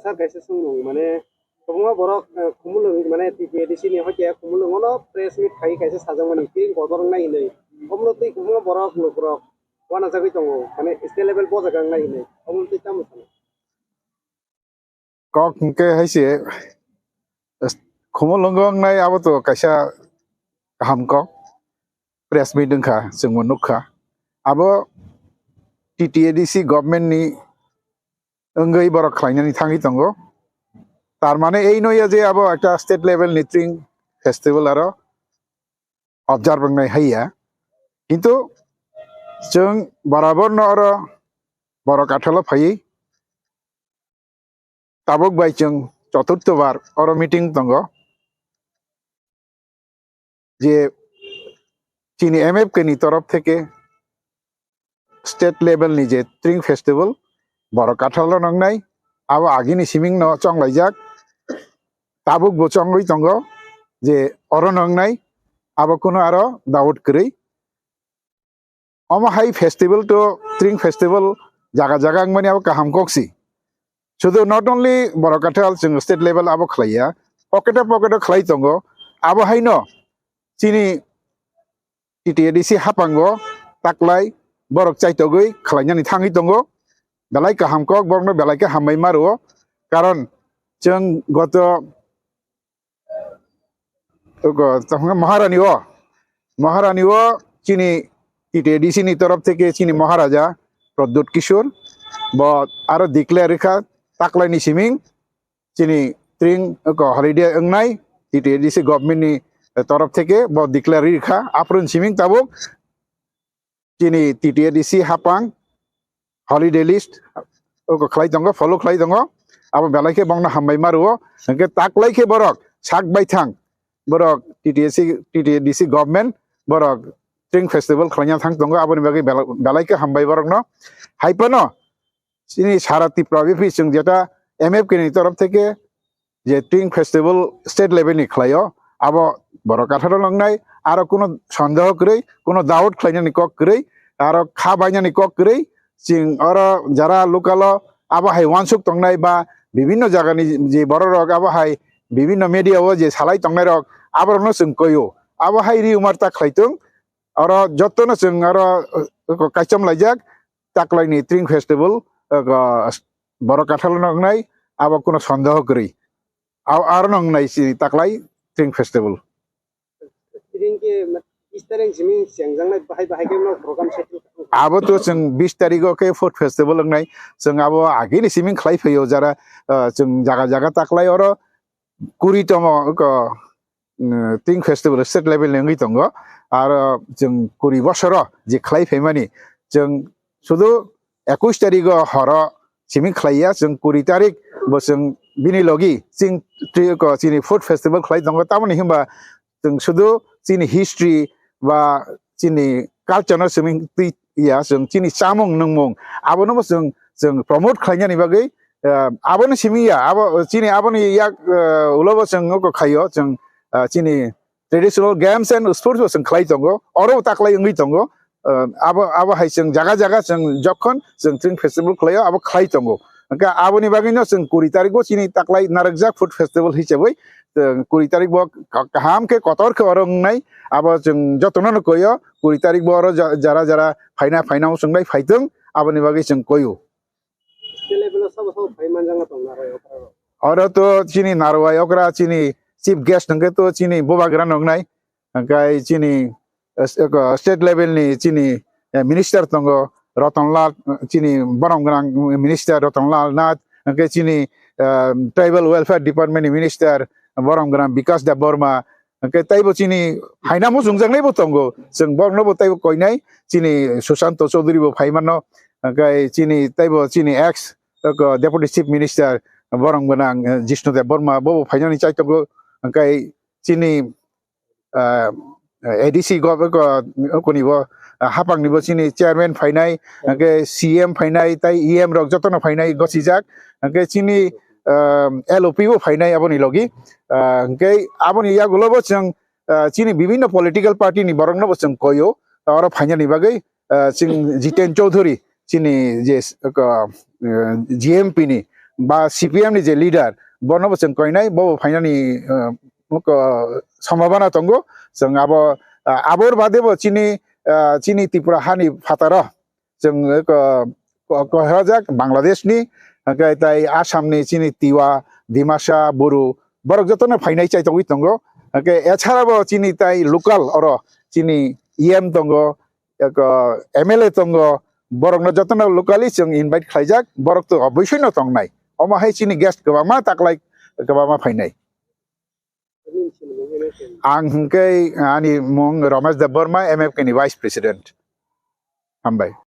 sar kaisa sung mane kobunga borok khumulung mane TDC ni hoje khumulung ono press meet khai kaisa sajang mani Tring Kokborok nai nei omno tei kobunga borok lukrok wana jagoi tongo mane state level bojagang nai nei omno tei tamu sana kok ke haise khumulung nai abo to kaisa kaham kok press meet dengkha jeng nukha abo TDC government ni enggei borok khwlainani thangi tongo tar mane ei noya je abo ekta state level ni Tring festival aro observe nai haiya kintu jeng barabar no aro Barakathal phai tabok bai jeng chaturto bar aro meeting tongo je Chini MF ke ni torof theke state level ni je Tring festival Barakathal nongnai abo agini siming no chonglaijak tabuk bo chongoi tongo je oro nongnai abo kuno aro daud krei omo hai festival to Tring festival jaga jaga mani abo kaham koksi শুধু not only Barakathal jeng state level abo khlaiya pocket khlai tongo abo haino Chini TDC hapango taklai borok chaitogoi khwlainani thangi tongo belai kaham kok borno belai ke hamai maro karon jeng goto মহারানী ও চিনি TDC ni তরফ থেকে চিনি মহারাজা প্রদ্যুৎ কিশোর ব আরো declare রেখা তাকলাইনি সিমিং চিনি Tring holiday ওংনাই TDC government ni তরফ থেকে ব ডিক্লেয়ার রেখা আপ্রুন সিমিং তাবুক চিনি TDC হাপাং হলিডে লিস্ট খাই দঙ্গ ফলো খাই দঙ্গ আবার বেলাইকে বংনা হামবাই মারো একে তাকলাইকে বরক সাক বাইথাং borok TDC government borok Tring festival khwlainani thang tongo aboni bagi belai ke hambai borok no haipano chini sarati province jeng jeta MF ke ni torof theke je Tring festival state level ni khlaio abo Barakathal nongnai aro kono sondeho krei kono daud khwlainani kok krei aro kha bainani kok krei jing aro jara lokalo abo hai wansuk tongnai ba bibinno jagani je borok abo hai বিভিন্ন media ও যে সালাই তংনাইরক আবরনো जों কয়ো আবো high rumour তা খাইতং আর যতনো जों আর কাইচম লাইজাক তাকলাইনি Tring ফেস্টিভ্যাল Barakathal নংনাই আবো কোনো সন্দেহ করি আর নংনাই সি তাকলাই Tring festival Tring ke istareng jimi sengjang bahai bahai ke no program settle আবো তো जों 20 তারিখও কে ফুড ফেস্টিভ্যাল নংনাই जों আবো আগেনি সিমিং খাই ফেयो যারা जों জায়গা জায়গা তাকলাই আর কুড়িতম Tring festival state level nengui tongo আর जों 20 বছর যে খাই ফেমানি जों শুধু 21 তারিখ হর সিমিং খাইয়া जों 20 তারিখ বো जों বিনি লগি চিনি ফুড ফেস্টিভ্যাল খাই tongo তামনি হিমবা जों শুধু চিনি হিস্ট্রি বা চিনি কালচার সিমিং ইয়া जों চিনি চামং নংমং আবনো जों promote খাইনানি বাগै abon simiya abo chini abon yak ulobo जों khayo जों chini traditional games and sports जों khlai tongo oro taklai ngi tongo abo hai जों jaga jaga जों jokhon जों Tring festival khlayo abo khlai tongo ka aboni bagino जों 20 tarik bo chini taklai narakjak food festival hisabai 20 tarik bo kaham ke kotor ke orong nai abo जों jotono koyo 20 tarik bo oro jara jara faina songlai faitong aboni bagi जों koyo Oro to chini narwai okra chini chief guest nangke to chini bobagra nongnai angkai chini state level ni chini minister tongo Ratanlal chini Boromgrang minister Ratanlal Nath angkai chini tribal welfare department minister Boromgrang Bikas da Borma angkai taibo chini hainamo jungjangnai bo tongo जों borno bo taibo koinai chini Susanto Chaudhary bo phaimano angkai chini taibo chini ex Deputy Chief Minister Boromgrang Jishnu da Borma bo phainani chaitongo angkai chini ADC go koni bo hapang ni bo chini chairman phainai angkai CM phainai tai EM rok jotono phainai gosijak angkai chini LOP bo phainai aboni logi angkai aboni yagulo bo जों chini bibinno political party ni borongno bo जों koyo aro phainani bagai जों Jiten Chaudhary chini je GMP ni বা CPM ni je leader bono bo जों koinai bo phainani সম্ভাবনা tongo जों abor bade bo chini tripura hani phataro जों कहजak Bangladesh ni tai Assam ni chini tiwa dimasa buru borok jotono phainai chai tongwi tongo এছাড়া bo chini tai local oro chini em tongo MLA tongo borok no jotono locally जों invite khlaijak borok to obviously no tongnai omo hai chini guest kwbangma taklai kwbangma phainai ang hingkai ani mung Ramesh Dev Burma MFK ni vice president hambai